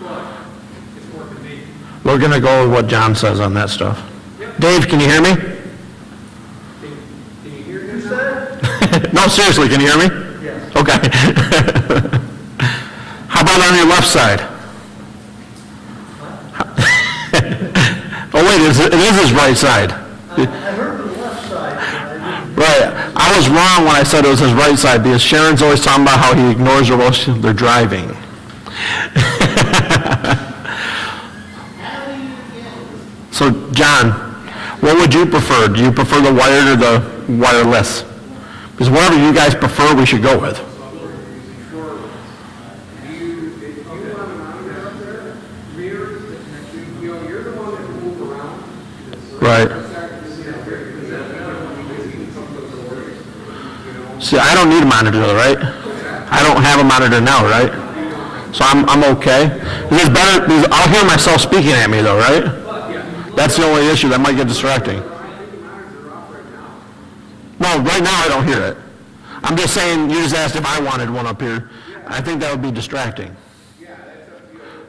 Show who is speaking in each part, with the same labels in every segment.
Speaker 1: but it's more convenient.
Speaker 2: We're going to go with what John says on that stuff. Dave, can you hear me?
Speaker 1: Can you hear me, sir?
Speaker 2: No, seriously, can you hear me?
Speaker 1: Yes.
Speaker 2: Okay. How about on your left side? Oh, wait, it is his right side.
Speaker 1: I heard the left side, but I didn't.
Speaker 2: Right. I was wrong when I said it was his right side because Sharon's always talking about how he ignores her while they're driving. So, John, what would you prefer? Do you prefer the wired or the wireless? Because whatever you guys prefer, we should go with. Right. See, I don't need a monitor, though, right? I don't have a monitor now, right? So I'm okay. It's better, because I'll hear myself speaking at me, though, right? That's the only issue that might get distracting. No, right now I don't hear it. I'm just saying, you just asked if I wanted one up here. I think that would be distracting.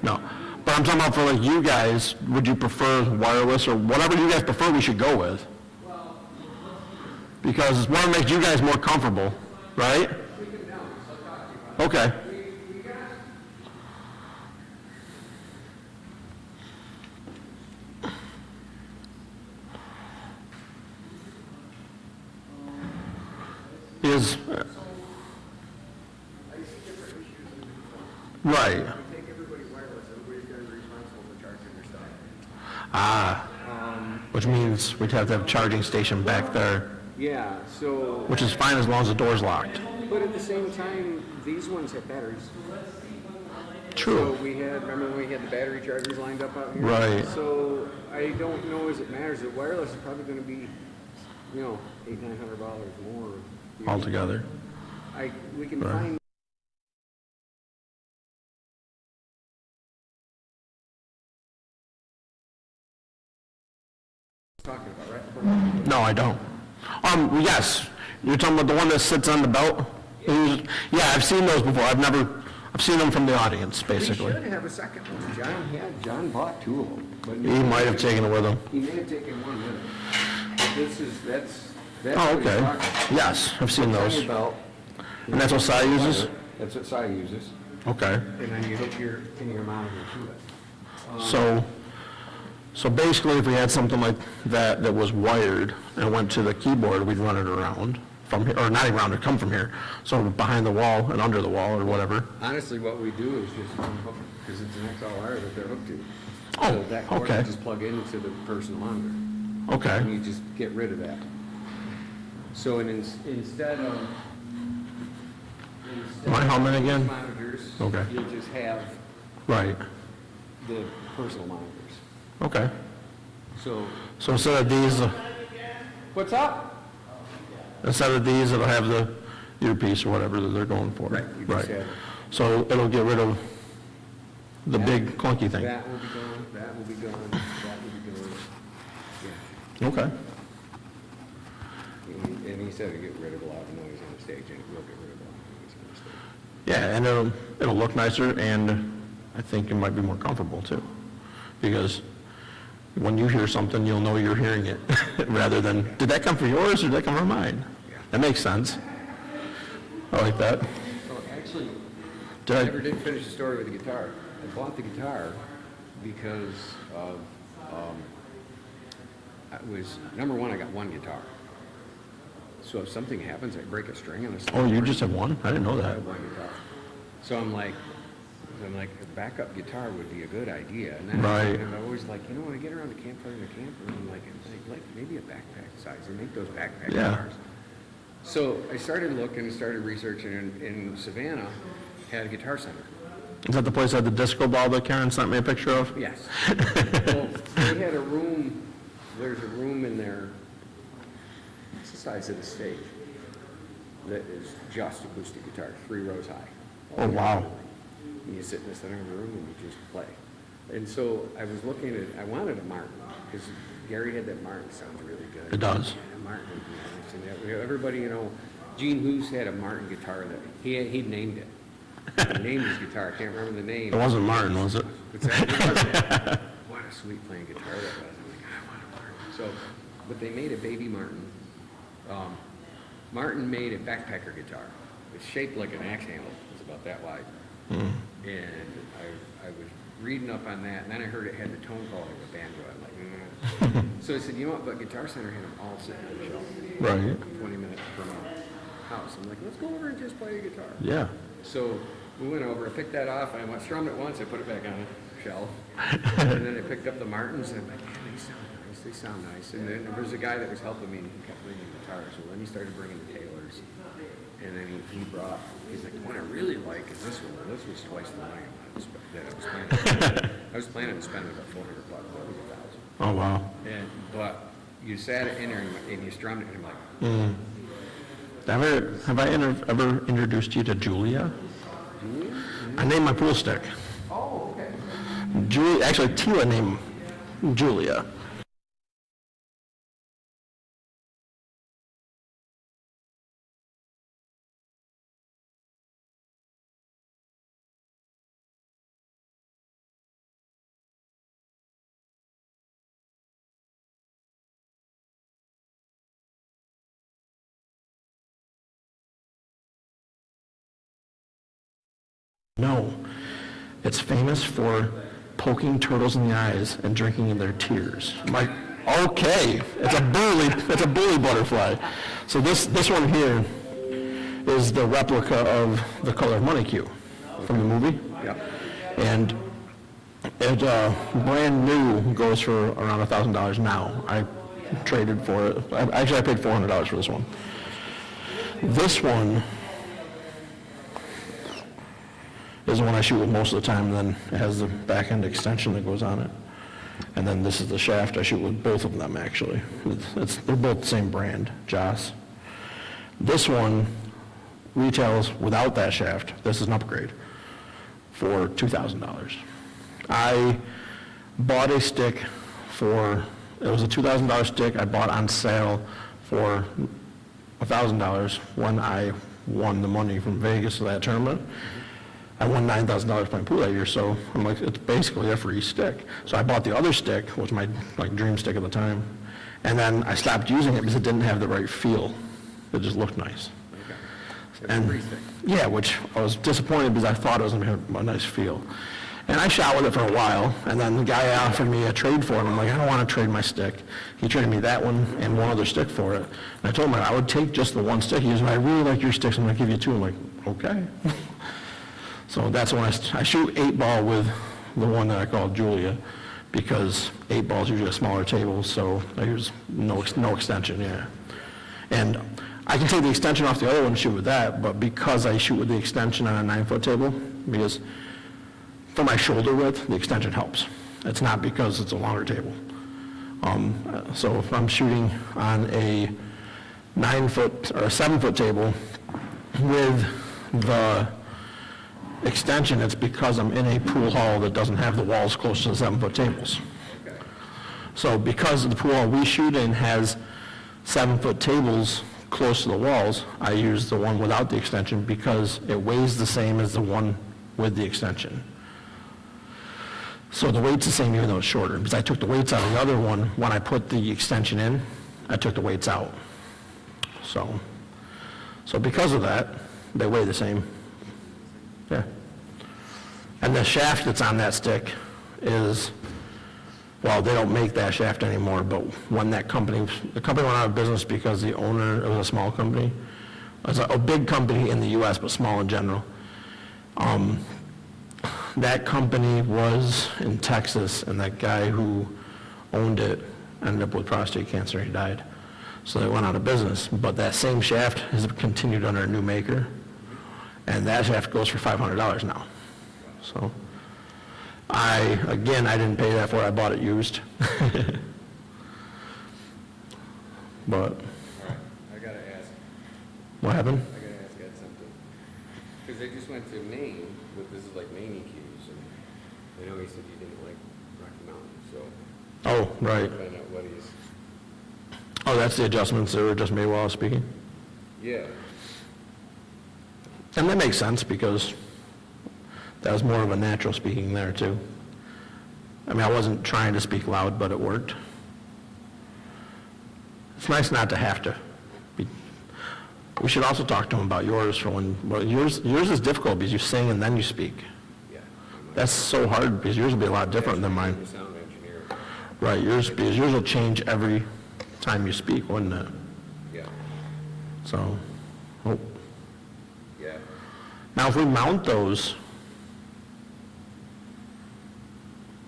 Speaker 2: No. But I'm talking about for like you guys, would you prefer wireless or whatever you guys prefer we should go with? Because it's one that makes you guys more comfortable, right? Okay. Is right. Which means we'd have to have a charging station back there,
Speaker 3: Yeah, so,
Speaker 2: which is fine as long as the door's locked.
Speaker 3: but at the same time, these ones have batteries. So
Speaker 2: True.
Speaker 3: remember when we had the battery chargers lined up out here?
Speaker 2: Right.
Speaker 3: So I don't know as it matters. The wireless is probably gonna be, $800-900 more.
Speaker 2: Altogether.
Speaker 3: We can
Speaker 2: Right.
Speaker 3: find. Talking about, right?
Speaker 2: No, I don't. Yes. You're talking about the one that sits on the belt? Yeah, I've seen those before. I've seen them from the audience, basically.
Speaker 3: We should have a second one. John bought two of them. But
Speaker 2: He might have taken it with him.
Speaker 3: He may have taken one with him. But that's
Speaker 2: Oh,
Speaker 3: what he's
Speaker 2: okay.
Speaker 3: talking about.
Speaker 2: Yes, I've seen
Speaker 3: It's on
Speaker 2: those.
Speaker 3: your belt.
Speaker 2: And that's what Cy uses?
Speaker 3: That's what Cy uses.
Speaker 2: Okay.
Speaker 3: And then you hook your monitor to it.
Speaker 2: So basically, if we had something like that that was wired and went to the keyboard, we'd run it around from here, or not even around, it'd come from here. So behind the wall and under the wall or whatever.
Speaker 3: Honestly, what we do is just unhook, because it's an XL wire that they're hooked to.
Speaker 2: Oh,
Speaker 3: So that cord
Speaker 2: okay.
Speaker 3: you just plug into the personal monitor. And
Speaker 2: Okay.
Speaker 3: you just get rid of that. So instead of
Speaker 2: My helmet again?
Speaker 3: monitors,
Speaker 2: Okay.
Speaker 3: you'll just have
Speaker 2: Right.
Speaker 3: the personal monitors.
Speaker 2: Okay.
Speaker 3: So,
Speaker 2: So instead of these,
Speaker 3: what's up?
Speaker 2: it'll have the earpiece or whatever that they're going for.
Speaker 3: Right, you just have-
Speaker 2: So it'll get rid of the big clunky thing.
Speaker 3: That will be gone, that will be gone, that will be gone. Yeah.
Speaker 2: Okay.
Speaker 3: And he said to get rid of a lot of noise on the stage, and we'll get rid of a lot of noise on the stage.
Speaker 2: Yeah, and it'll look nicer, and I think it might be more comfortable too. Because when you hear something, you'll know you're hearing it, rather than, did that come from yours or did that come from mine? That makes sense. I like that.
Speaker 3: So actually,
Speaker 2: Did
Speaker 3: I
Speaker 2: I-
Speaker 3: never did finish the story with the guitar. I bought the guitar because of, number one, I got one guitar. So if something happens, I break a string on a
Speaker 2: Oh, you just have one? I didn't know
Speaker 3: I
Speaker 2: that.
Speaker 3: have one guitar. So I'm like, a backup guitar would be a good idea. And then
Speaker 2: Right.
Speaker 3: and I'm always like, when I get around the campfire in the camper, I'm like maybe a backpack size. They make those backpack
Speaker 2: Yeah.
Speaker 3: guitars. So I started looking and started researching, and Savannah had a guitar center.
Speaker 2: Is that the place that had the disco ball that Karen sent me a picture of?
Speaker 3: Yes. Well, they had a room, there's a room in there, it's the size of the stage, that is just acoustic guitar, 3 rows high.
Speaker 2: Oh, wow.
Speaker 3: And you sit in the center of the room and you just play. And so I was looking at, I wanted a Martin, because Gary had that Martin, sounds really good.
Speaker 2: It does.
Speaker 3: Yeah, Martin would be nice. And everybody, Gene Hoos had a Martin guitar that, he'd named it. He named his guitar, I can't remember the name.
Speaker 2: It wasn't Martin, was it?
Speaker 3: What's that? What a sweet playing guitar that was. I'm like, I want a Martin. So, but they made a baby Martin. Martin made a backpacker guitar. It's shaped like an axe handle. It's about that wide. And I was reading up on that, and then I heard it had the tone quality of a banjo. I'm like, So I said, you know what, but Guitar Center had them all sitting on the shelf.
Speaker 2: Right.
Speaker 3: 20 minutes from our house. I'm like, let's go over and just play a guitar.
Speaker 2: Yeah.
Speaker 3: So we went over, I picked that off, I went, strummed it once, I put it back on the shelf. And then I picked up the Martins, and I'm like, man, they sound nice. And then there was a guy that was helping me, and he kept bringing guitars. So then he started bringing the Taylors. And then he's like, the one I really like is this one. This was twice the money that I was planning. I was planning to spend about $400. That was $1,000.
Speaker 2: Oh, wow.
Speaker 3: But you sat it in there and you strummed it, and I'm like,
Speaker 2: Have I ever introduced you to Julia?
Speaker 3: Julia?
Speaker 2: I named my pool stick.
Speaker 3: Oh, okay.
Speaker 2: Julia, actually, Tila named Julia. No, it's famous for poking turtles in the eyes and drinking in their tears. I'm like, okay, it's a bully butterfly. So this one here is the replica of The Color of Money Q from the movie.
Speaker 3: Yeah.
Speaker 2: And it brand new goes for around $1,000 now. I traded for it. I paid $400 for this one. This one is the one I shoot with most of the time, and then it has the back end extension that goes on it. And then this is the shaft I shoot with both of them, actually. They're both the same brand, Joss. This one retails without that shaft. This is an upgrade for $2,000. I bought a stick it was a $2,000 stick I bought on sale for $1,000 when I won the money from Vegas to that tournament. I won $9,000 playing pool that year, so I'm like, it's basically a free stick. So I bought the other stick, which was my dream stick at the time, and then I stopped using it because it didn't have the right feel. It just looked nice.
Speaker 3: Okay. It's a free stick.
Speaker 2: Yeah, which I was disappointed because I thought it was going to have a nice feel. And I shot with it for a while, and then the guy offered me a trade for it. I'm like, I don't want to trade my stick. He traded me that one and one other stick for it. And I told him I would take just the one stick. He goes, I really like your sticks, I'm going to give you two. I'm like, okay. So that's when I shoot 8-ball with the one that I call Julia, because 8-ball is usually a smaller table, so there's no extension, yeah. And I can take the extension off the other one and shoot with that, but because I shoot with the extension on a 9-foot table, because for my shoulder width, the extension helps. It's not because it's a longer table. So if I'm shooting on a 9-foot or a 7-foot table with the extension, it's because I'm in a pool hall that doesn't have the walls close to the 7-foot tables.
Speaker 3: Okay.
Speaker 2: So because the pool hall we shoot in has 7-foot tables close to the walls, I use the one without the extension because it weighs the same as the one with the extension. So the weight's the same even though it's shorter, because I took the weights out of the other one. When I put the extension in, I took the weights out. So because of that, they weigh the same. Yeah. And the shaft that's on that stick is, well, they don't make that shaft anymore, but when the company went out of business because the owner, it was a small company. It was a big company in the U.S., but small in general. That company was in Texas, and that guy who owned it ended up with prostate cancer, and he died. So they went out of business, but that same shaft has continued under a new maker. And that shaft goes for $500 now. So I didn't pay that for it. I bought it used. But
Speaker 3: All right, I gotta ask.
Speaker 2: what happened?
Speaker 3: I gotta ask Ed something. Because they just went to Maine, but this is like Maine EQs, and I know he said you didn't like Rocky Mountain, so
Speaker 2: Oh, right.
Speaker 3: find out what he's.
Speaker 2: Oh, that's the adjustments that were just made while I was speaking.
Speaker 3: Yeah.
Speaker 2: And that makes sense because That was more of a natural speaking there, too. I mean, I wasn't trying to speak loud, but it worked. It's nice not to have to be. We should also talk to him about yours for when, well, yours is difficult because you sing and then you speak.
Speaker 3: Yeah.
Speaker 2: That's so hard because yours will be a lot different than mine.
Speaker 3: I'm a sound engineer.
Speaker 2: Right, because yours will change every time you speak, wouldn't it?
Speaker 3: Yeah,
Speaker 2: So, oh.
Speaker 3: yeah.
Speaker 2: Now if we mount those,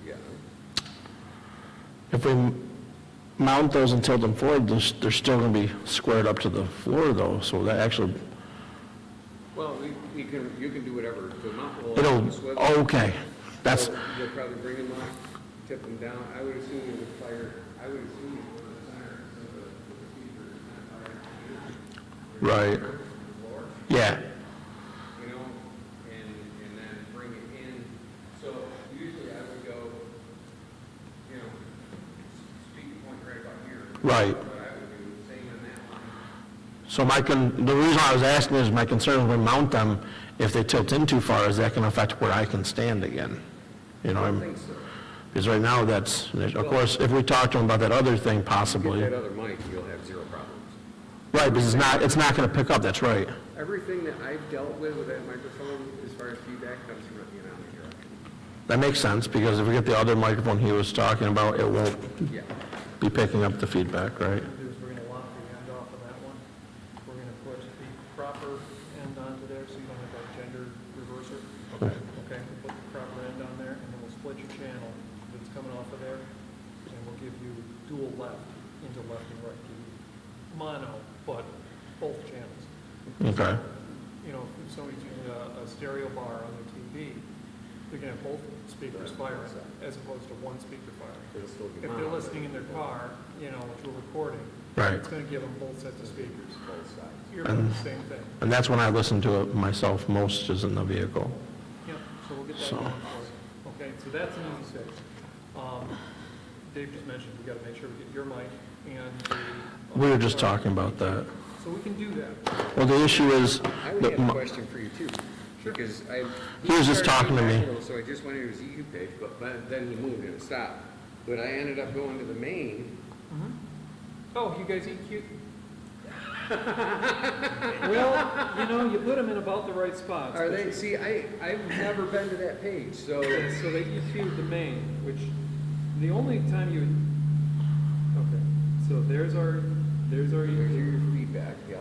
Speaker 3: Yeah.
Speaker 2: if we mount those and tilt them forward, they're still going to be squared up to the floor though, so that actually,
Speaker 3: Well, you can do whatever to mount the
Speaker 2: it'll,
Speaker 3: whole swivel.
Speaker 2: okay, that's,
Speaker 3: So you'll probably bring them up, tip them down. I would assume you would fire, I would assume you would fire so the speaker is not firing.
Speaker 2: right, yeah,
Speaker 3: You know, and then bring it in. So usually I would go, you know, speaker point right about here.
Speaker 2: right.
Speaker 3: What I would do, same on that line.
Speaker 2: So the reason I was asking is my concern when we mount them, if they tilt in too far, is that going to affect where I can stand again? You know,
Speaker 3: I don't think so.
Speaker 2: because right now that's, of course, if we talk to them about that other thing
Speaker 3: Get
Speaker 2: possibly,
Speaker 3: that other mic, you'll have zero problems.
Speaker 2: right, because it's not going to pick up, that's right.
Speaker 3: Everything that I've dealt with that microphone, as far as feedback, comes from the direction.
Speaker 2: That makes sense, because if we get the other microphone he was talking about, it won't
Speaker 3: Yeah.
Speaker 2: be picking up the feedback, right?
Speaker 1: What we're going to do is we're going to lock the end off of that one. We're going to put the proper end onto there so you don't have that gender reverser.
Speaker 2: Okay.
Speaker 1: Okay, we'll put the proper end on there, and then we'll split your channel that's coming off of there, and we'll give you dual left into left and right. Give you mono, but both channels.
Speaker 2: Okay,
Speaker 1: You know, if somebody's using a stereo bar on their TV, they're going to have both speakers firing, as opposed to one speaker firing.
Speaker 3: It'll still be
Speaker 1: If they're
Speaker 3: mono.
Speaker 1: listening in their car, you know, which we're recording,
Speaker 2: right.
Speaker 1: it's going to give them both sets of speakers.
Speaker 3: Both sides.
Speaker 1: You're doing the same thing.
Speaker 2: And that's when I listen to it myself most, is in the vehicle.
Speaker 1: Yeah, so we'll get that
Speaker 2: So-
Speaker 1: going for you. Okay, so that's an easy fix. Dave just mentioned, we got to make sure we get your mic and the...
Speaker 2: We were just talking about that.
Speaker 1: So we can do that.
Speaker 2: Well, the issue is,
Speaker 3: I would
Speaker 2: that
Speaker 3: have a
Speaker 2: m-
Speaker 3: question for you too, because I.
Speaker 2: He was just talking to me.
Speaker 3: So I just went to his EQ page, but then he moved and it stopped. But I ended up going to the main.
Speaker 1: Oh, you guys eat cute? Well, you know, you put them in about the right spots.
Speaker 3: Are they, see, I've never been to that page, so.
Speaker 1: So they EQ'd the main, which the only time you, okay, so there's our
Speaker 3: There's
Speaker 1: EQ.
Speaker 3: your feedback, yeah.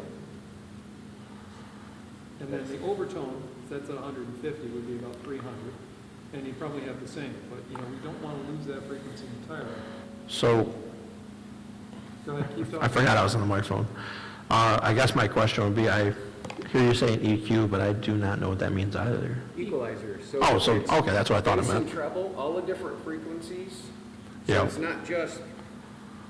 Speaker 1: And then the overtone, that's at 150, would be about 300. And you probably have the same, but, you know, we don't want to lose that frequency entirely.
Speaker 2: so,
Speaker 1: Go ahead, keep talking.
Speaker 2: I forgot I was on the microphone. I guess my question would be, I hear you saying EQ, but I do not know what that means either.
Speaker 3: Equalizer, so.
Speaker 2: Oh, so,
Speaker 3: it's
Speaker 2: okay, that's what I thought it
Speaker 3: bass and
Speaker 2: meant.
Speaker 3: treble, all the different frequencies. So
Speaker 2: Yeah.
Speaker 3: it's not just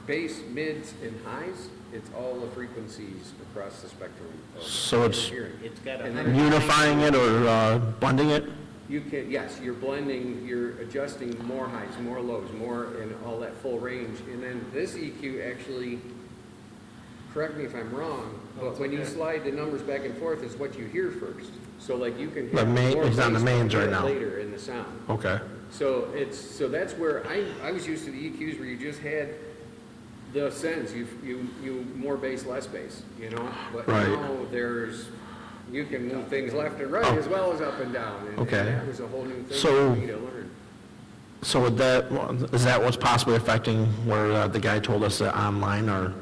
Speaker 3: bass, mids, and highs, it's all the frequencies across the spectrum of
Speaker 2: So it's
Speaker 3: hearing.
Speaker 4: It's got
Speaker 3: And
Speaker 4: a,
Speaker 3: then
Speaker 2: unifying it or blending it?
Speaker 3: you can, yes, you're blending, you're adjusting more highs, more lows, more, and all that full range. And then this EQ actually, correct me if I'm wrong, but when you slide the numbers back and forth, is what you hear first. So like you can
Speaker 2: The
Speaker 3: have
Speaker 2: main-
Speaker 3: more
Speaker 2: it's on the
Speaker 3: bass
Speaker 2: mains right
Speaker 3: come
Speaker 2: now.
Speaker 3: later in the sound.
Speaker 2: Okay,
Speaker 3: So that's where I was used to the EQs where you just had the sends, you more bass, less bass, you know? But
Speaker 2: Right.
Speaker 3: now you can move things left and right
Speaker 2: Oh.
Speaker 3: as well as up and down. And
Speaker 2: Okay.
Speaker 3: that was a whole new thing
Speaker 2: So-
Speaker 3: for me to learn.
Speaker 2: so is that what's possibly affecting where the guy told us that online or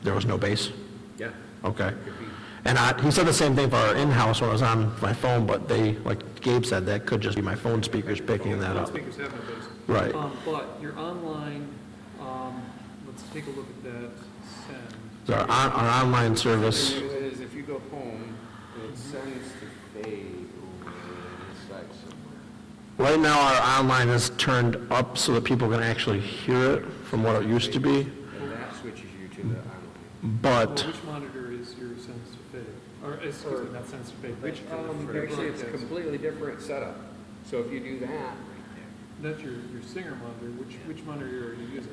Speaker 2: there was no bass?
Speaker 3: Yeah,
Speaker 2: Okay.
Speaker 3: could be.
Speaker 2: And he said the same thing for our in-house when I was on my phone, but like Gabe said, that could just be my phone speakers picking that up.
Speaker 1: Speakers have no bass.
Speaker 2: Right.
Speaker 1: But your online, let's take a look at that send.
Speaker 2: So our online service,
Speaker 3: The thing is, if you go home, it sends to fade over inside somewhere.
Speaker 2: right now our online is turned up so that people can actually hear it from what it used to be,
Speaker 3: And that switches you to the online.
Speaker 2: but
Speaker 1: Which monitor is your sense to fade? Or, excuse me, not sense to fade, which,
Speaker 3: Actually, it's a completely different setup. So if you do that,
Speaker 1: that's your singer monitor. Which monitor are you using?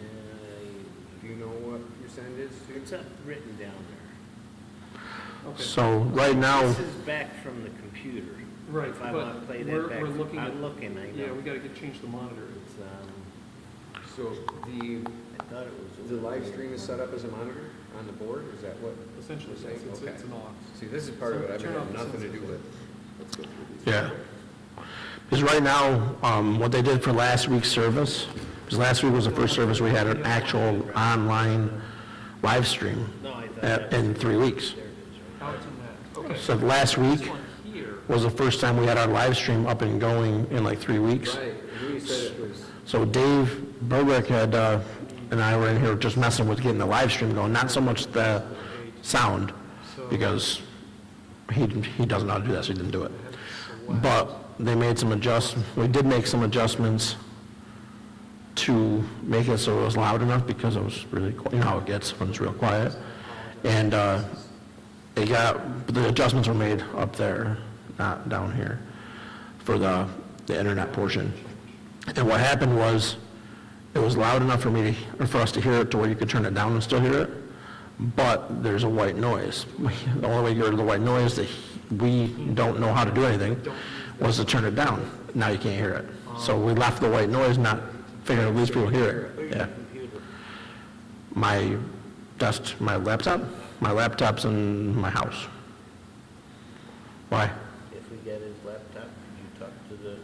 Speaker 3: do you know what your send is? Sue?
Speaker 4: it's up written down there.
Speaker 1: Okay.
Speaker 2: so right now,
Speaker 4: This is back from the computer.
Speaker 1: Right,
Speaker 4: If I
Speaker 1: but
Speaker 4: want to play
Speaker 1: we're
Speaker 4: that back,
Speaker 1: looking at,
Speaker 4: I'm looking, I
Speaker 1: yeah,
Speaker 4: know.
Speaker 1: we gotta change the monitor.
Speaker 4: It's,
Speaker 3: So
Speaker 4: I thought it was.
Speaker 3: the live stream is set up as a monitor on the board, is that what?
Speaker 1: Essentially,
Speaker 3: you're saying?
Speaker 1: yes,
Speaker 3: Okay.
Speaker 1: it's an aux.
Speaker 3: See, this is part of it, I've
Speaker 1: Turn
Speaker 3: had
Speaker 1: off the
Speaker 3: nothing to do
Speaker 1: sensors.
Speaker 3: with. Let's go through these.
Speaker 2: Yeah. Because right now, what they did for last week's service, because last week was the first service we had an actual online live stream
Speaker 4: No, I thought.
Speaker 2: in 3 weeks.
Speaker 4: There it is,
Speaker 1: Out in that, okay.
Speaker 2: So last week
Speaker 1: This one here,
Speaker 2: was the first time we had our live stream up and going in like 3 weeks.
Speaker 3: Right, and you said it was,
Speaker 2: So Dave Burbeck had, and I were in here just messing with getting the live stream going, not so much the sound, because he doesn't know how to do that, so he didn't do it. But they made some we did make some adjustments to make it so it was loud enough, because it was really, you know how it gets when it's real quiet. And the adjustments were made up there, not down here, for the internet portion. And what happened was, it was loud enough for us to hear it to where you could turn it down and still hear it, but there's a white noise. The only way you get rid of the white noise that we don't know how to do anything was to turn it down. Now you can't hear it. So we left the white noise, not figuring at least people hear it. Yeah. My laptop's in my house. Why?
Speaker 4: If we get his laptop, could you talk to the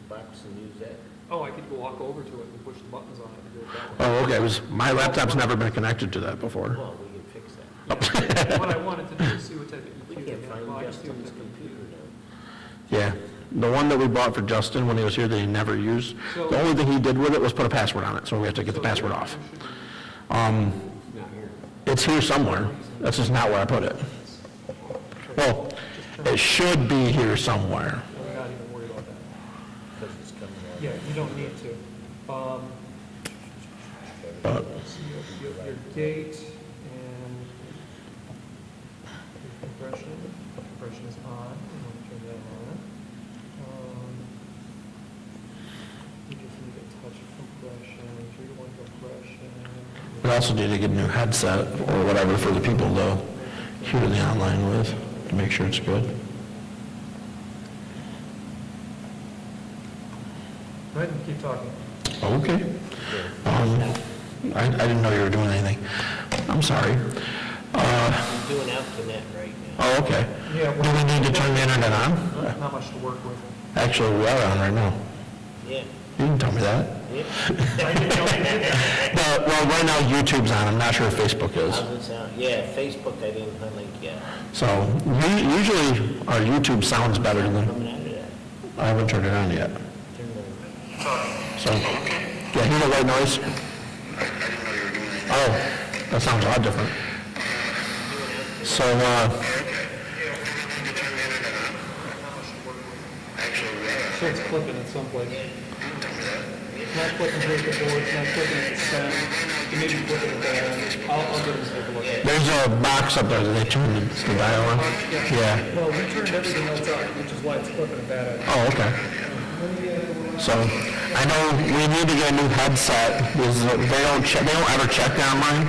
Speaker 4: box and use that?
Speaker 1: oh, I could walk over to it and push the buttons on it and do it that way.
Speaker 2: Oh, okay, my laptop's never been connected to that before.
Speaker 4: Well, we can fix that.
Speaker 1: Yeah. What I wanted to do is see what type of
Speaker 4: We
Speaker 1: EQ
Speaker 4: can't
Speaker 1: they have.
Speaker 4: find
Speaker 1: Well, I just see what
Speaker 4: Justin's
Speaker 1: type of
Speaker 4: computer
Speaker 1: EQ.
Speaker 4: now.
Speaker 2: Yeah, the one that we bought for Justin when he was here that he never used, the only thing he did with it was put a password on it, so we have to get the password off. It's here somewhere, that's just not where I put it. Well, it should be here somewhere.
Speaker 1: We're not even worried about that.
Speaker 4: Because it's coming out.
Speaker 1: Yeah, you don't need to.
Speaker 2: But,
Speaker 1: Your gate and your compression is on, you want to turn that on. You just need a touch of compression, 3 to 1 compression.
Speaker 2: we also need to get a new headset or whatever for the people to hear the online with, to make sure it's good.
Speaker 1: Go ahead and keep talking.
Speaker 2: Okay. I didn't know you were doing anything. I'm sorry.
Speaker 4: I'm doing out to net right now.
Speaker 2: Oh, okay.
Speaker 1: Yeah,
Speaker 2: Do we need to turn the internet on?
Speaker 1: not much to work with.
Speaker 2: Actually, we are on right now.
Speaker 4: Yeah.
Speaker 2: You didn't tell me that.
Speaker 4: Yeah.
Speaker 2: Well, right now YouTube's on. I'm not sure if Facebook is.
Speaker 4: How's it sound? Yeah, Facebook I didn't link yet.
Speaker 2: So usually our YouTube sounds better than,
Speaker 4: Coming out of that.
Speaker 2: I haven't turned it on yet.
Speaker 4: Turn the,
Speaker 2: So, yeah, hear the white noise? Oh, that sounds a lot different. So,
Speaker 1: So it's clicking at some place. It's not clicking here at the board, it's not clicking at the stem, it may be clicking at the end. I'll get him to take a look at it.
Speaker 2: there's a box up there that they turned the dial on. Yeah.
Speaker 1: Well, we turned everything else up, which is why it's clicking at that end.
Speaker 2: Oh, okay. So, I know we need to get a new headset, because they don't ever check the online,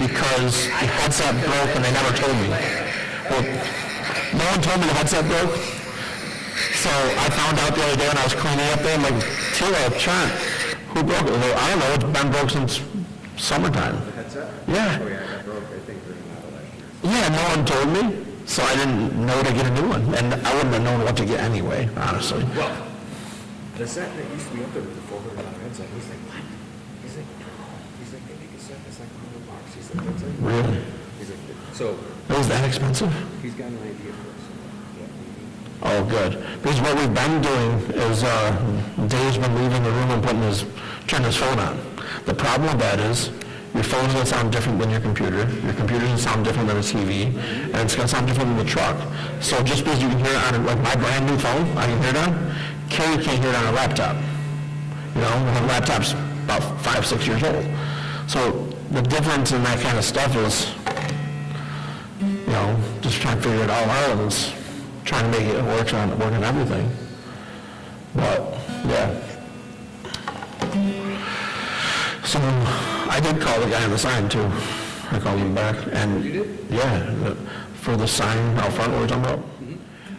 Speaker 2: because the headset broke and they never told me. Well, no one told me the headset broke, so I found out the other day when I was cleaning up there, I'm like, Tila, Trent, who broke it? They go, I don't know, it's been broke since summertime.
Speaker 3: the headset?
Speaker 2: Yeah.
Speaker 3: Oh, yeah, I got broke, I think, during that last year.
Speaker 2: Yeah, no one told me, so I didn't know to get a new one, and I wouldn't have known what to get anyway, honestly.
Speaker 3: Well, the set that used to be up there with the $400 headset, he's like, what? He's like, they make a set that's like $100. He's like, that's it.
Speaker 2: Really?
Speaker 3: He's like, so
Speaker 2: It was that expensive?
Speaker 3: he's got an idea for us. Yeah, maybe.
Speaker 2: Oh, good. Because what we've been doing is, Dave's been leaving the room and turning his phone on. The problem with that is, your phone's gonna sound different than your computer's gonna sound different than a TV, and it's gonna sound different than the truck. So just because you can hear it on, like my brand new phone, I can hear it on, Carrie can't hear it on a laptop. You know, her laptop's about 5-6 years old. So the difference in that kind of stuff is, you know, just trying to figure it all out, and it's trying to make it work on everything. But, yeah. So, I did call the guy on the sign too. I called him back, and...
Speaker 3: You did?
Speaker 2: Yeah, for the sign out front, what we're talking about.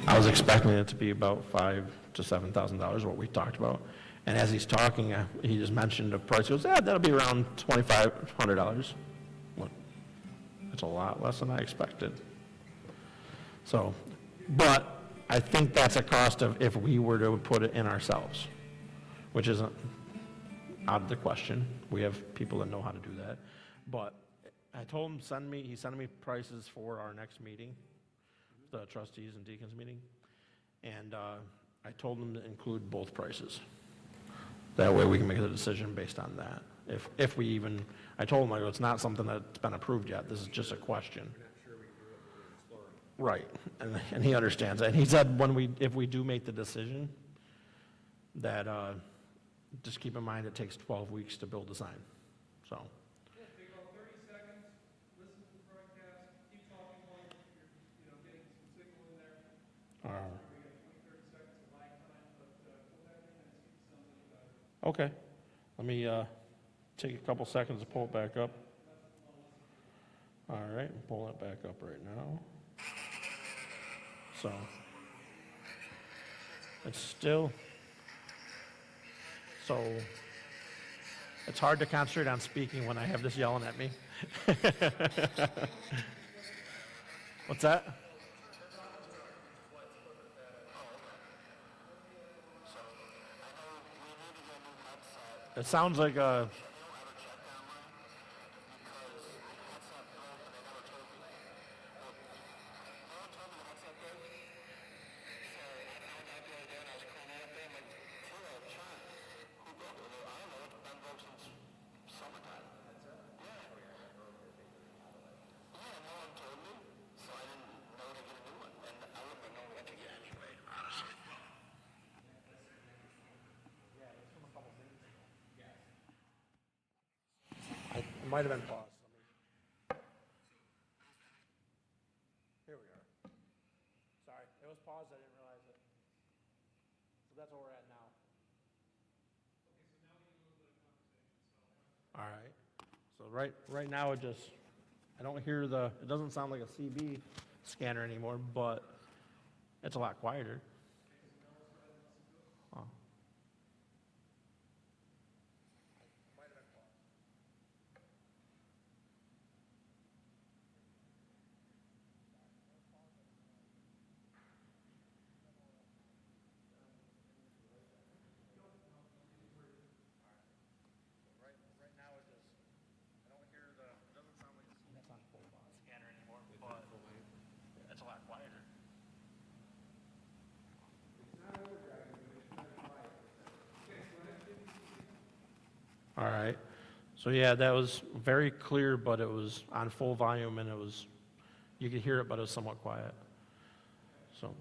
Speaker 2: I was expecting it to be about $5,000 to $7,000, what we talked about. And as he's talking, he just mentioned a price. He goes, yeah, that'll be around $2,500. Well, that's a lot less than I expected. So, but I think that's a cost of if we were to put it in ourselves, which isn't out of the question. We have people that know how to do that. But I told him, he's sending me prices for our next meeting, the trustees and deacons meeting. And I told him to include both prices. That way we can make a decision based on that. If we even, I told him, I go, it's not something that's been approved yet. This is just a question. Right, and he understands that. And he said if we do make the decision, that just keep in mind it takes 12 weeks to build a sign, so.
Speaker 1: Yeah, take about 30 seconds, listen to the broadcast, keep talking while you're getting some signal in there. We got 20, 30 seconds of lag time, but go back in and see if it sounds any better.
Speaker 2: Okay, let me take a couple seconds to pull it back up. All right, I'm pulling it back up right now. So, it's still, so, it's hard to concentrate on speaking when I have this yelling at me. What's that? It sounds like a, it might have been paused. Here we are. Sorry, it was paused, I didn't realize it. So that's where we're at now. All right, so right now it just, I don't hear it doesn't sound like a CB scanner anymore, but it's a lot quieter. Oh. Right now it just, I don't hear it doesn't sound like that's on full scanner anymore, but it's a lot quieter. All right, so yeah, that was very clear, but it was on full volume and you could hear it, but it was somewhat quiet. So